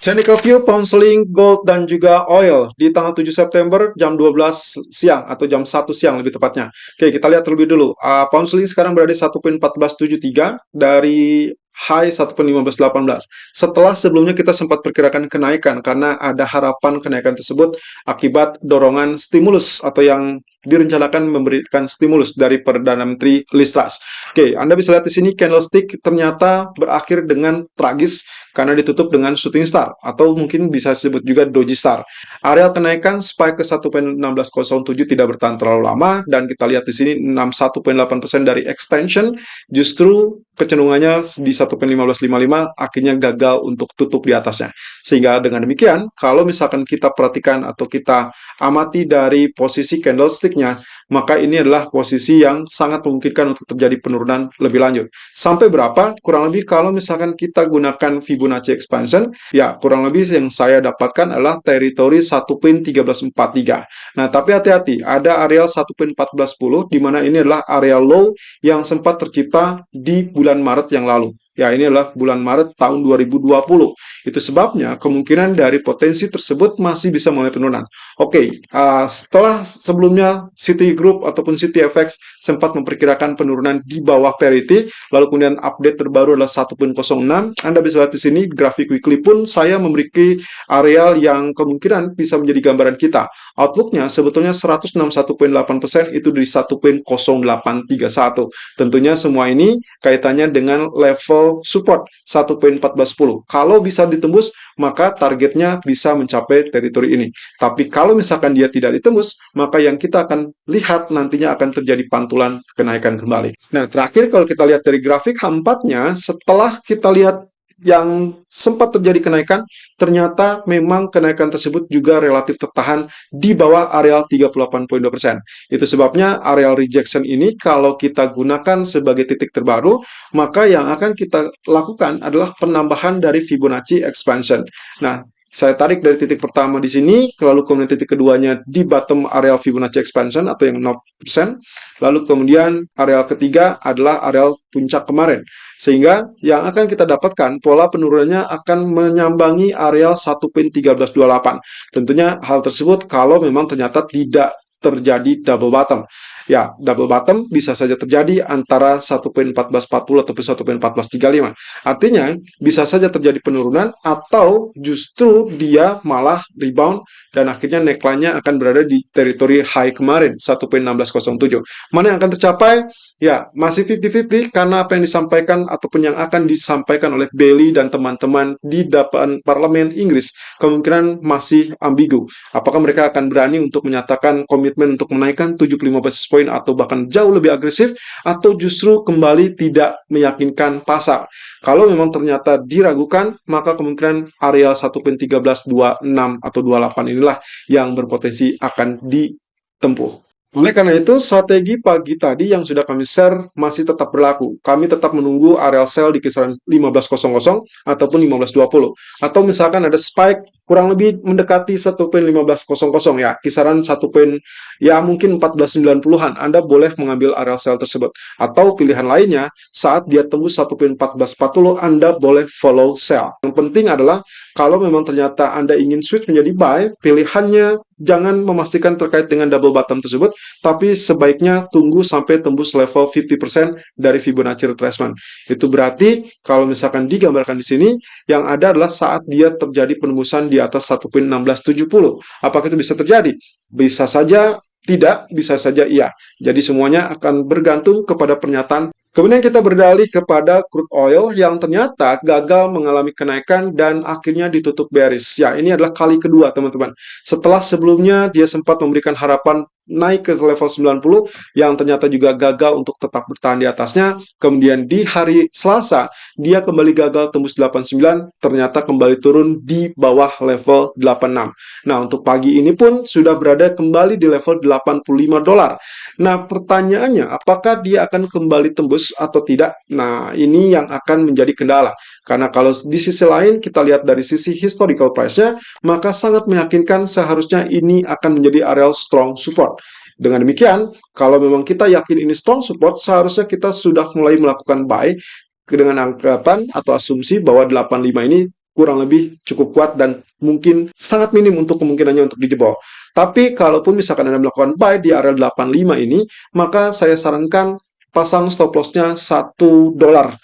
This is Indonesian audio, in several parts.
Technical view pound sterling, gold, dan juga oil di tanggal 7 September jam 12 siang atau jam 1 siang lebih tepatnya. Oke, kita lihat terlebih dulu. Pound sterling sekarang berada di 1.1473 dari high 1.1518. Setelah sebelumnya kita sempat perkirakan kenaikan karena ada harapan kenaikan tersebut akibat dorongan stimulus atau yang direncanakan memberikan stimulus dari Perdana Menteri Liz Truss. Oke, Anda bisa lihat di sini candlestick ternyata berakhir dengan tragis karena ditutup dengan shooting star atau mungkin bisa disebut juga doji star. Area kenaikan spike ke 1.1607 tidak bertahan terlalu lama dan kita lihat di sini 61.8% dari extension justru kecenderungannya di 1.1555 akhirnya gagal untuk tutup di atasnya. Sehingga dengan demikian, kalau misalkan kita perhatikan atau kita amati dari posisi candlestick-nya, maka ini adalah posisi yang sangat memungkinkan untuk terjadi penurunan lebih lanjut. Sampai berapa? Kurang lebih kalau misalkan kita gunakan Fibonacci expansion, ya kurang lebih yang saya dapatkan adalah teritori 1.1343. Nah, tapi hati-hati, ada area 1.1410 di mana ini adalah area low yang sempat tercipta di bulan Maret yang lalu. Ya, ini adalah bulan Maret tahun 2020. Itu sebabnya kemungkinan dari potensi tersebut masih bisa mulai penurunan. Oke, setelah sebelumnya Citigroup ataupun CityFX sempat memperkirakan penurunan di bawah parity, lalu kemudian update terbaru adalah 1.06. Anda bisa lihat di sini grafik weekly pun saya memiliki area yang kemungkinan bisa menjadi gambaran kita. Outlook-nya sebetulnya 161.8% itu di 1.0831. Tentunya semua ini kaitannya dengan level support 1.1410. Kalau bisa ditembus, maka targetnya bisa mencapai teritori ini. Tapi kalau misalkan dia tidak ditembus, maka yang kita akan lihat nantinya akan terjadi pantulan kenaikan kembali. Nah, terakhir kalau kita lihat dari grafik H4-nya, setelah kita lihat yang sempat terjadi kenaikan, ternyata memang kenaikan tersebut juga relatif tertahan di bawah areal 38.2%. Itu sebabnya areal rejection ini kalau kita gunakan sebagai titik terbaru, maka yang akan kita lakukan adalah penambahan dari Fibonacci expansion. Nah, saya tarik dari titik pertama di sini, lalu kemudian titik keduanya di bottom area Fibonacci expansion atau yang 0%, lalu kemudian area ketiga adalah area puncak kemarin. Sehingga yang akan kita dapatkan pola penurunannya akan menyambangi area 1.1328. Tentunya hal tersebut kalau memang ternyata tidak terjadi double bottom. Ya, double bottom bisa saja terjadi antara 1.1440 ataupun 1.1435. Artinya, bisa saja terjadi penurunan atau justru dia malah rebound dan akhirnya neckline-nya akan berada di teritori high kemarin, 1.1607. Mana yang akan tercapai? Ya, masih 50-50 karena apa yang disampaikan ataupun yang akan disampaikan oleh Bailey dan teman-teman di depan parlemen Inggris kemungkinan masih ambigu. Apakah mereka akan berani untuk menyatakan komitmen untuk menaikkan 75 basis point atau bahkan jauh lebih agresif, atau justru kembali tidak meyakinkan pasar. Kalau memang ternyata diragukan, maka kemungkinan area 1.1326 atau 28 inilah yang berpotensi akan ditempuh. Oleh karena itu, strategi pagi tadi yang sudah kami share masih tetap berlaku. Kami tetap menunggu area sell di kisaran 15.00 ataupun 15.20. Atau misalkan ada spike kurang lebih mendekati 1.15.00 ya, kisaran 1. Ya mungkin 14.90-an, Anda boleh mengambil area sell tersebut. Atau pilihan lainnya, saat dia tembus 1.1440, Anda boleh follow sell. Yang penting adalah kalau memang ternyata Anda ingin switch menjadi buy, pilihannya jangan memastikan terkait dengan double bottom tersebut, tapi sebaiknya tunggu sampai tembus level 50% dari Fibonacci retracement. Itu berarti kalau misalkan digambarkan di sini, yang ada adalah saat dia terjadi penembusan di atas 1.1670. Apakah itu bisa terjadi? Bisa saja tidak, bisa saja iya. Jadi semuanya akan bergantung kepada pernyataan. Kemudian kita berdalih kepada crude oil yang ternyata gagal mengalami kenaikan dan akhirnya ditutup bearish. Ya, ini adalah kali kedua, teman-teman. Setelah sebelumnya dia sempat memberikan harapan naik ke level 90 yang ternyata juga gagal untuk tetap bertahan di atasnya. Kemudian di hari Selasa dia kembali gagal tembus 89, ternyata kembali turun di bawah level 86. Nah, untuk pagi ini pun sudah berada kembali di level 85 dolar. Nah, pertanyaannya apakah dia akan kembali tembus atau tidak? Nah, ini yang akan menjadi kendala. Karena kalau di sisi lain kita lihat dari sisi historical price-nya, maka sangat meyakinkan seharusnya ini akan menjadi area strong support. Dengan demikian, kalau memang kita yakin ini strong support, seharusnya kita sudah mulai melakukan buy dengan anggapan atau asumsi bahwa 85 ini kurang lebih cukup kuat dan mungkin sangat minim untuk kemungkinannya untuk dijebol. Tapi kalaupun misalkan Anda melakukan buy di area 85 ini, maka saya sarankan pasang stop loss-nya $1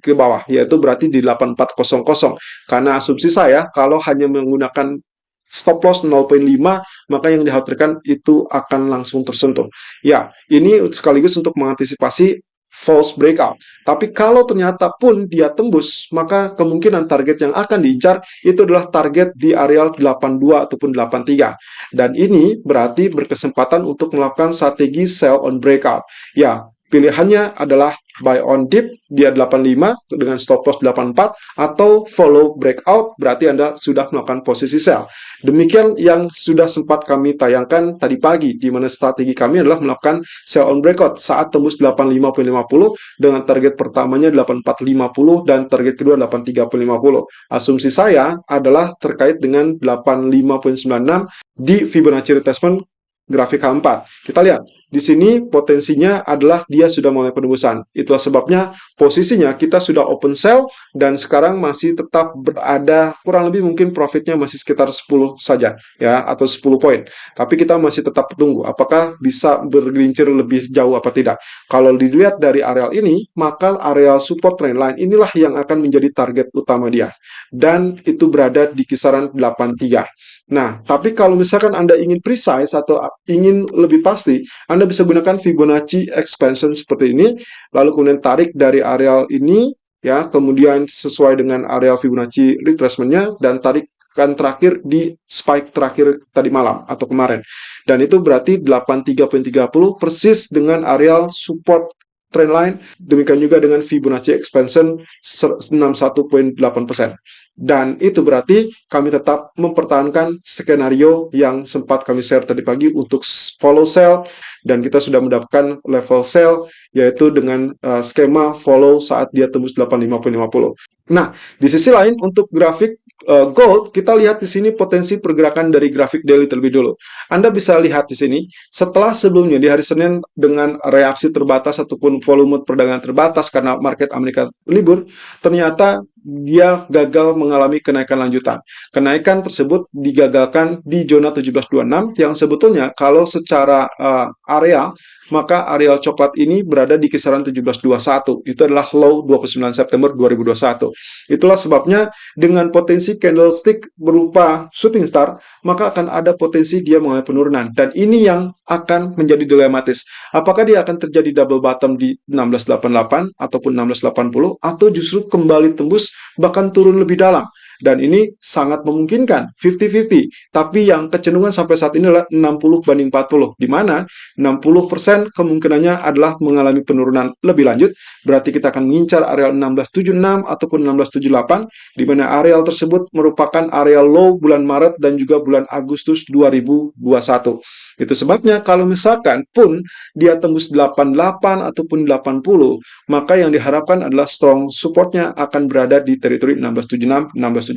ke bawah, yaitu berarti di 8400. Karena asumsi saya, kalau hanya menggunakan stop loss 0,5, maka yang dikhawatirkan itu akan langsung tersentuh. Ya, ini sekaligus untuk mengantisipasi false breakout. Tapi kalau ternyata pun dia tembus, maka kemungkinan target yang akan diincar itu adalah target di area 82 ataupun 83. Dan ini berarti berkesempatan untuk melakukan strategi sell on breakout. Ya, pilihannya adalah buy on dip dia 85 dengan stop loss 84 atau follow breakout, berarti Anda sudah melakukan posisi sell. Demikian yang sudah sempat kami tayangkan tadi pagi, di mana strategi kami adalah melakukan sell on breakout saat tembus 85.50 dengan target pertamanya 84.50 dan target kedua 83.50. Asumsi saya adalah terkait dengan 85.96 di Fibonacci retracement grafik H4. Kita lihat, di sini potensinya adalah dia sudah mulai penembusan. Itulah sebabnya posisinya kita sudah open sell dan sekarang masih tetap berada kurang lebih mungkin profitnya masih sekitar 10 saja ya atau 10 poin. Tapi kita masih tetap tunggu apakah bisa bergelincir lebih jauh apa tidak. Kalau dilihat dari areal ini, maka areal support trendline inilah yang akan menjadi target utama dia. Dan itu berada di kisaran 83. Nah, tapi kalau misalkan Anda ingin precise atau ingin lebih pasti, Anda bisa gunakan Fibonacci expansion seperti ini, lalu kemudian tarik dari areal ini, ya, kemudian sesuai dengan areal Fibonacci retracement-nya, dan tarikkan terakhir di spike terakhir tadi malam atau kemarin. Dan itu berarti 83.30 persis dengan areal support trendline, demikian juga dengan Fibonacci expansion 61.8%. Dan itu berarti kami tetap mempertahankan skenario yang sempat kami share tadi pagi untuk follow sell, dan kita sudah mendapatkan level sell yaitu dengan skema follow saat dia tembus 85.50. Nah, di sisi lain untuk grafik gold, kita lihat di sini potensi pergerakan dari grafik daily terlebih dulu. Anda bisa lihat di sini, setelah sebelumnya di hari Senin dengan reaksi terbatas ataupun volume perdagangan terbatas karena market Amerika libur, ternyata dia gagal mengalami kenaikan lanjutan. Kenaikan tersebut digagalkan di zona 1726 yang sebetulnya kalau secara area, maka areal coklat ini berada di kisaran 1721. Itu adalah low 29 September 2021. Itulah sebabnya dengan potensi candlestick berupa shooting star, maka akan ada potensi dia mengalami penurunan. Dan ini yang akan menjadi dilematis. Apakah dia akan terjadi double bottom di 1688 ataupun 1680 atau justru kembali tembus bahkan turun lebih dalam. Dan ini sangat memungkinkan 50-50. Tapi yang kecenderungan sampai saat ini adalah 60-40, di mana 60% kemungkinannya adalah mengalami penurunan lebih lanjut. Berarti kita akan mengincar areal 1676 ataupun 1678, di mana areal tersebut merupakan areal low bulan Maret dan juga bulan Agustus 2021. Itu sebabnya kalau misalkan pun dia tembus 88 ataupun 80, maka yang diharapkan adalah strong supportnya akan berada di teritori 1676, 1678.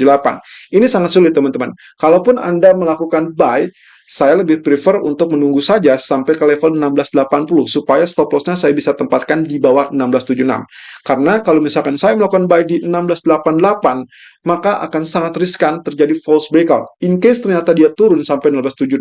Ini sangat sulit teman-teman. Kalaupun Anda melakukan buy, saya lebih prefer untuk menunggu saja sampai ke level 1680 supaya stop loss-nya saya bisa tempatkan di bawah 1676. Karena kalau misalkan saya melakukan buy di 1688, maka akan sangat riskan terjadi false breakout. In case ternyata dia turun sampai 1676,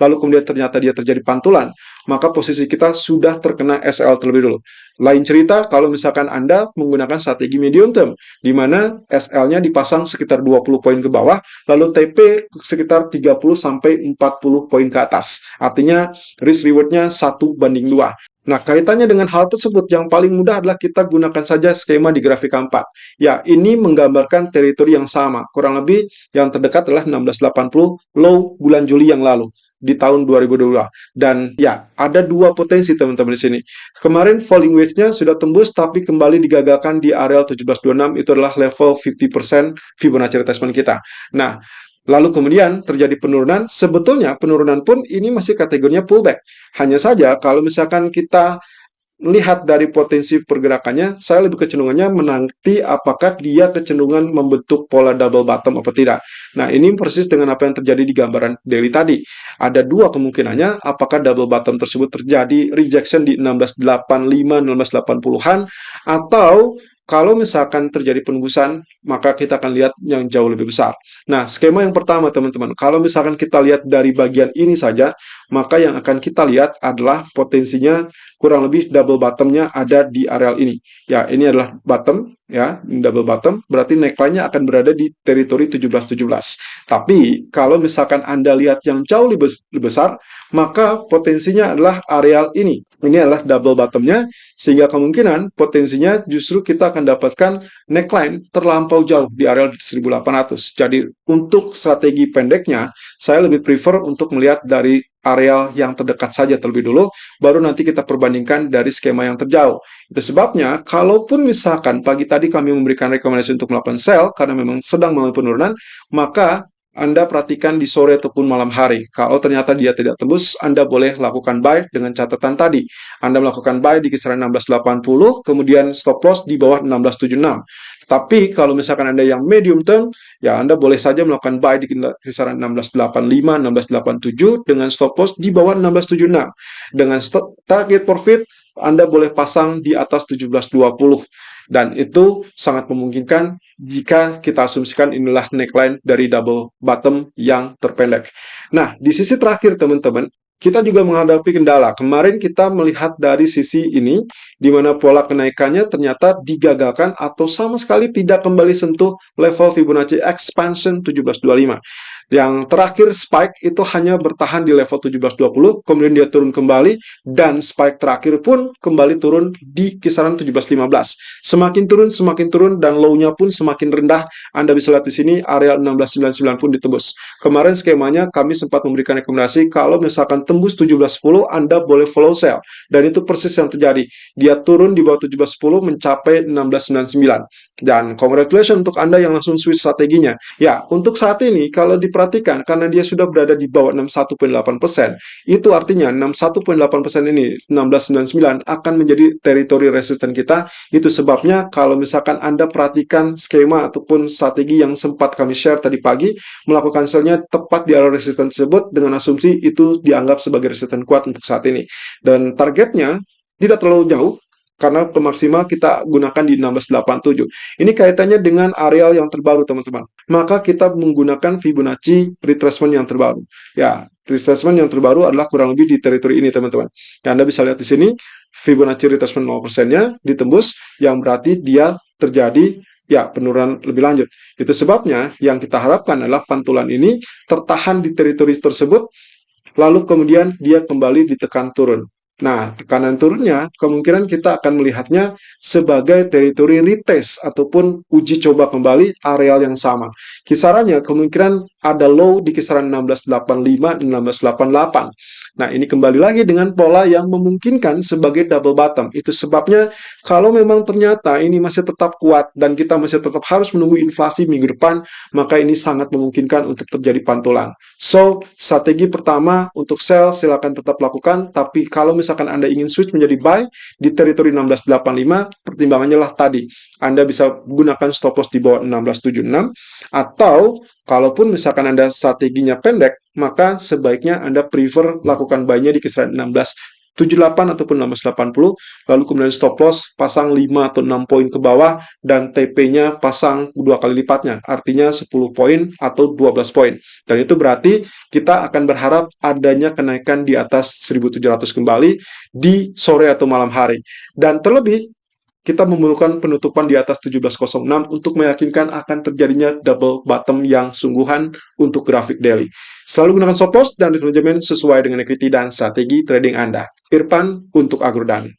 lalu kemudian ternyata dia terjadi pantulan, maka posisi kita sudah terkena SL terlebih dulu. Lain cerita kalau misalkan Anda menggunakan strategi medium term, di mana SL-nya dipasang sekitar 20 poin ke bawah, lalu TP sekitar 30 sampai 40 poin ke atas. Artinya risk reward-nya 1:2. Nah, kaitannya dengan hal tersebut, yang paling mudah adalah kita gunakan saja skema di grafik 4. Ya, ini menggambarkan teritori yang sama. Kurang lebih yang terdekat adalah 1680 low bulan Juli yang lalu di tahun 2022. Dan ya, ada dua potensi teman-teman di sini. Kemarin falling wedge-nya sudah tembus tapi kembali digagalkan di area 1726, itu adalah level 50% Fibonacci retracement kita. Nah, lalu kemudian terjadi penurunan, sebetulnya penurunan pun ini masih kategorinya pullback. Hanya saja kalau misalkan kita melihat dari potensi pergerakannya, saya lebih kecenderungannya menanti apakah dia kecenderungan membentuk pola double bottom apa tidak. Nah, ini persis dengan apa yang terjadi di gambaran daily tadi. Ada dua kemungkinannya, apakah double bottom tersebut terjadi rejection di 1685, 1680-an, atau kalau misalkan terjadi penembusan, maka kita akan lihat yang jauh lebih besar. Nah, skema yang pertama teman-teman, kalau misalkan kita lihat dari bagian ini saja, maka yang akan kita lihat adalah potensinya kurang lebih double bottomnya ada di areal ini. Ya, ini adalah bottom, ya, double bottom, berarti neckline-nya akan berada di teritori 17-17. Tapi, kalau misalkan Anda lihat yang jauh lebih besar, maka potensinya adalah areal ini. Ini adalah double bottomnya, sehingga kemungkinan potensinya justru kita akan dapatkan neckline terlampau jauh di area 1800. Jadi untuk strategi pendeknya, saya lebih prefer untuk melihat dari area yang terdekat saja terlebih dulu, baru nanti kita perbandingkan dari skema yang terjauh. Itu sebabnya, kalaupun misalkan pagi tadi kami memberikan rekomendasi untuk melakukan sell, karena memang sedang mengalami penurunan, maka Anda perhatikan di sore ataupun malam hari. Kalau ternyata dia tidak tembus, Anda boleh lakukan buy dengan catatan tadi. Anda melakukan buy di kisaran 1680, kemudian stop loss di bawah 1676. Tapi kalau misalkan Anda yang medium term, ya Anda boleh saja melakukan buy di kisaran 1685, 1687 dengan stop loss di bawah 1676. Dengan target profit, Anda boleh pasang di atas 1720. Dan itu sangat memungkinkan jika kita asumsikan inilah neckline dari double bottom yang terpendek. Nah, di sisi terakhir teman-teman, kita juga menghadapi kendala. Kemarin kita melihat dari sisi ini, di mana pola kenaikannya ternyata digagalkan atau sama sekali tidak kembali sentuh level Fibonacci Expansion 1725. Yang terakhir spike itu hanya bertahan di level 1720, kemudian dia turun kembali, dan spike terakhir pun kembali turun di kisaran 1715. Semakin turun, dan low-nya pun semakin rendah. Anda bisa lihat di sini, area 1699 pun ditembus. Kemarin skemanya kami sempat memberikan rekomendasi, kalau misalkan tembus 1710, Anda boleh follow sell. Dan itu persis yang terjadi. Dia turun di bawah 1710, mencapai 1699. Dan congratulations untuk Anda yang langsung switch strateginya. Ya, untuk saat ini, kalau diperhatikan, karena dia sudah berada di bawah 61,8%, itu artinya 61,8% ini, 1699, akan menjadi teritori resisten kita. Itu sebabnya kalau misalkan Anda perhatikan skema ataupun strategi yang sempat kami share tadi pagi, melakukan sell-nya tepat di area resisten tersebut dengan asumsi itu dianggap sebagai resisten kuat untuk saat ini. Dan targetnya tidak terlalu jauh, karena maksimal kita gunakan di 1687. Ini kaitannya dengan areal yang terbaru, teman-teman. Maka kita menggunakan Fibonacci retracement yang terbaru. Ya, retracement yang terbaru adalah kurang lebih di teritori ini, teman-teman. Ya, Anda bisa lihat di sini, Fibonacci retracement 0%-nya ditembus, yang berarti dia terjadi ya penurunan lebih lanjut. Itu sebabnya yang kita harapkan adalah pantulan ini tertahan di teritori tersebut, lalu kemudian dia kembali ditekan turun. Nah, tekanan turunnya kemungkinan kita akan melihatnya sebagai teritori retest ataupun uji coba kembali areal yang sama. Kisarannya kemungkinan ada low di kisaran 1685, 1688. Nah, ini kembali lagi dengan pola yang memungkinkan sebagai double bottom. Itu sebabnya kalau memang ternyata ini masih tetap kuat dan kita masih tetap harus menunggu inflasi minggu depan, maka ini sangat memungkinkan untuk terjadi pantulan. So, strategi pertama untuk sell silakan tetap lakukan, tapi kalau misalkan Anda ingin switch menjadi buy di teritori 1685, pertimbangannya lah tadi. Anda bisa gunakan stop loss di bawah 1676, atau kalaupun misalkan Anda strateginya pendek, maka sebaiknya Anda prefer lakukan buy-nya di kisaran 1678 ataupun 1680, lalu kemudian stop loss pasang 5 atau 6 poin ke bawah, dan TP-nya pasang 2 kali lipatnya, artinya 10 poin atau 12 poin. Dan itu berarti kita akan berharap adanya kenaikan di atas 1700 kembali di sore atau malam hari. Dan terlebih, kita memerlukan penutupan di atas 1706 untuk meyakinkan akan terjadinya double bottom yang sungguhan untuk grafik daily. Selalu gunakan stop loss dan manajemen sesuai dengan equity dan strategi trading Anda. Irfan untuk Agrodan.